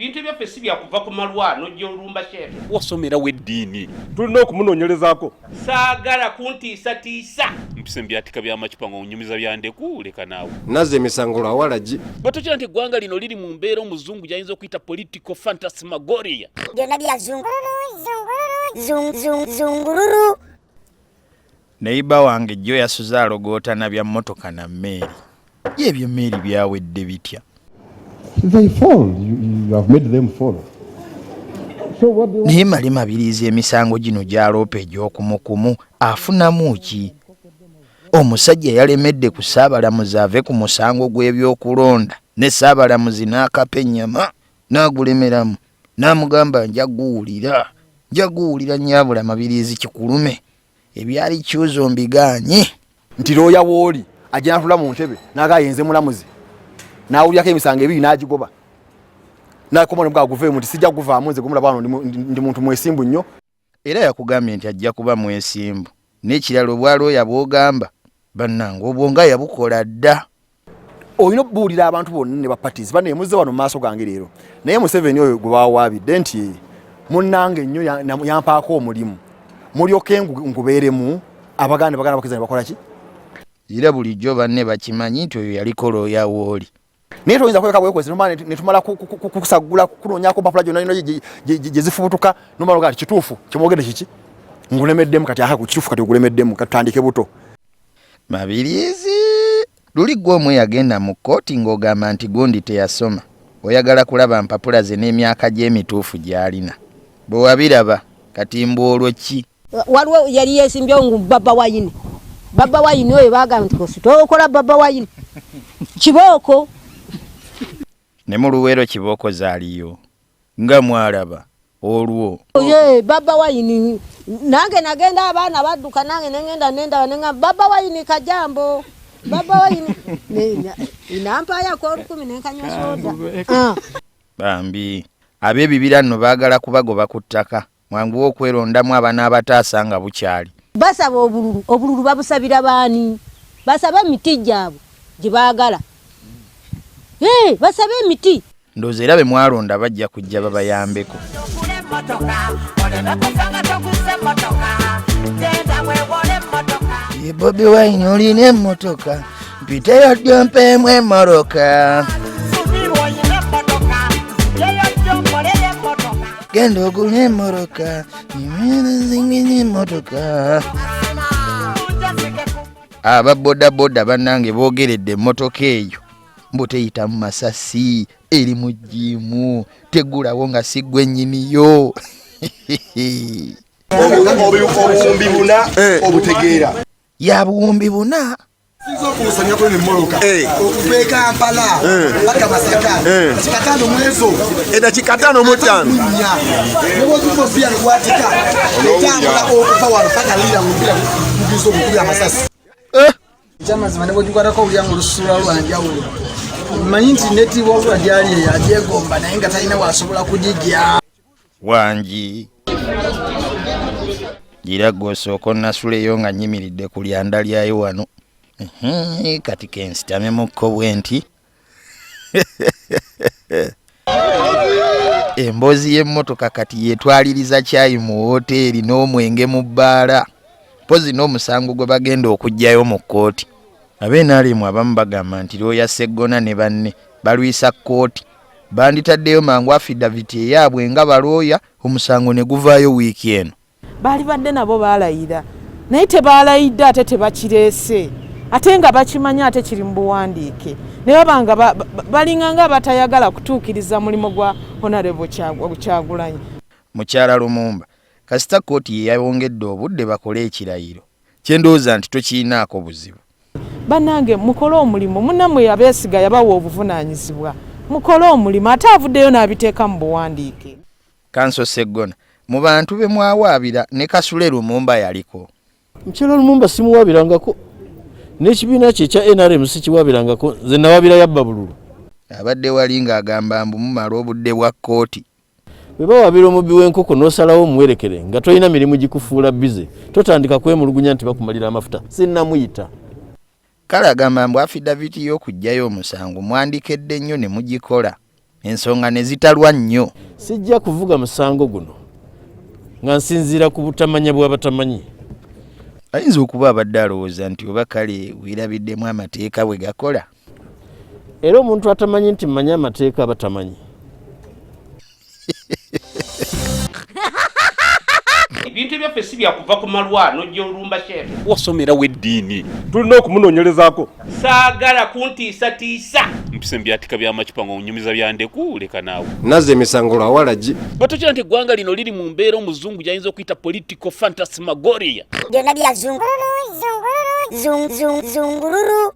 bintu byaffe si byakuva ku malwa n'ojja olumba shefe. Wasomera w'eddiini. Tulina okumunoonyerezaako. Saagala kuntiisatiisa. Mpise mbyatika by'amacupa ng'onyumiza byandeku leka naawe. Naze emisango lwa walagi. Batokira nti eggwanga lino liri mu mbeera omuzungu gy'ayinza okuyita political phantasmagoria. Byonna bya zungululu. Neiba wange jjo yasuza alogootana bya mmotoka na mmeeri. Ebyo mmeeri byawedde bitya. They fall. You have made them fall. So what do naye mali mabirizi emisango gino gyaloopa egy'okumukumu afunamu ki? Omusajja yalemedde ku Ssaabalamuzi ave ku musango gw'ebyokulonda ne Ssaabalamuzi n'akapa ennyama n'agulemeramu n'amugamba njaguwulira nnyabula mabirizi kikulume ebyali kyuzo mbiganye nti looya wooli ajja n'atula mu ntebe n'agayenze mulamuzi n'awulyako emisango ebiri n'agigoba n'akomone bwaguveemu nti sijja kuvaamu nze gumulaba wano ndi muntu mwesimbu nnyo. Era yakugambye nti ajja kuba mwesimbu n'ekirala obwalooya bw'ogamba bannange obwonga yabukola dda. Olina okubuulira abantu bonna ne bapatizi bane muzze wano mu maaso gange leero naye Museveni oyo gwe bawaabidde nti munnange nnyo yampaako omulimu mulyoke ngubeeremu abaganda bakiza bakola ki? Era bulijjo banne bakimanyi nti oyo yaliko looya wooli. Naye toyinza kweka bwekwezi ne tumala kusagula kunoonyako mpapula gyonna gye zifubutuka nomala ogati kituufu kimwogedde kiki ngulemeddemu kati aha ku kituufu kati ogulemeddemu kati tutandike buto. Mabirizi luli gwe omwe yagenda mu kkooti ng'ogamba nti gundi teyasoma oyagala kulaba mpapula ze n'emyaka gy'emituufu gy'alina bwe wabiraba kati mbuolwo ki? Waliwo yali yeesimbye ngu baba wayini oyo baagamba nti kositookola baba wayini kibooko ne mu Luweero kibooko zaaliyo nga mwalaba olwo baba wayini nange nagenda abaana badduka nange nengenda nenga baba wayini kajambo baba wayini inampaya ko 10 nenkanywa soda bambi ab'ebibira nno baagala kubagoba ku ttaka mwangu okwerondamu abaana abataasa nga bukyali. Basaba obululu babusabira baani? Basaba emiti gyabwe gye baagala. Basaba emiti. Ndowooza era be mwalonda bajja kujja babayambeko. Bobi Wine olina emmotoka mpiteyo ddyo mpeemu emmoroka. Genda ogula emmoroka zingine emmotoka. Ababbodaboda bannange boogeredde emmotoka eyo mbu teyitamu masasi eri mu jjiimu tegulawo nga si ggwe nnyiniyo. Obuwumbi buna obutegeera. Ya buwumbi buna. Kusanya kwenye mmoloka okupeka Kampala mpaka Masaka kikatano mwezo edakika 5 mu 5 niwo tuko pia kwatika etanga okuva wano mpaka lira mpira kubizo kukuya masasi chama zimane bojukwata ko ulyango lusura lwanjawulo manyi nti neti wabula gyali yajegomba naye nga talina wasobola kujijja wangi gira gosoko nasuleyo nga nyimiridde ku lyanda lyayo wano. Kati kensitame mukko bwenti embozi y'emmotoka kati yetwaliriza cyayi mu hoteeri n'omwenge mu bbaala pozi n'omusango gwe bagenda okuggyayo mu kkooti. Ab'enaalemu abamu bagamba nti looya Sseggona ne banne balwisa kkooti banditaddeyo mangu affidaviti eyaabwe nga balooya omusango ne guvaayo wiiki eno. Baali badde nabo baalayira naye tebaalayidde ate tebakireese ate nga bakimanya ate kiri mu buwandiike ne babanga balinga nga batayagala kutuukiriza mulimo gwa Honorable Kyagulanyi. Mukyala Lumumba kasita kkooti ye yawongedde obudde bakole ekirayiro kyendowooza nti tokiinaako buzibu. Bannange mukole omulimu munnamwe yabeesiga yabawa obuvunaanyizibwa mukole omulimu ate avuddeyo n'abiteeka mu buwandiike. Kanso Sseggona mu bantu be mwawaabira ne Kasule Lumumba yaliko. Mukyala Lumumba simuwaabirangako n'ekibiina kye ekya NRM sikiwaabirangako nze nawaabira yabba bululu. Abadde wali ng'agamba mbu mumala obudde bwa kkooti. Bwe bawaabira omubbi w'enkoko n'osalawo omuwerekere nga tolina mirimu gikufuula bize totandika kwemulugunya nti bakumalira amafuta sinnamuyita. Kale agamba mbu affidaviti y'okuggyayo omusango mwandikedde nnyo ne mugikola ensonga ne zitalwa nnyo. Sijja kuvuga musango guno nga nsinziira ku butamanya bw'abatamanyi. Ayinza okuba abadde alowooza nti oba kale weerabiddemu amateeka bwe gakola. Era omuntu atamanyi nti mmanyi amateeka abatamanyi. Ebintu byaffe si byakuva ku malwa n'ojja olumba sheefu. Wasomera w'eddiini. Tulina okumunoonyerezaako. Saagala kuntiisatiisa. Mpise mbyatika by'amacupa ng'onyumiza byandeku leka naawe. Nazze emisango lwawalagi. Batokira nti eggwanga lino liri mu mbeera omuzungu gy'ayinza okuyita political phantasmagoria. Byonna bya zungululu.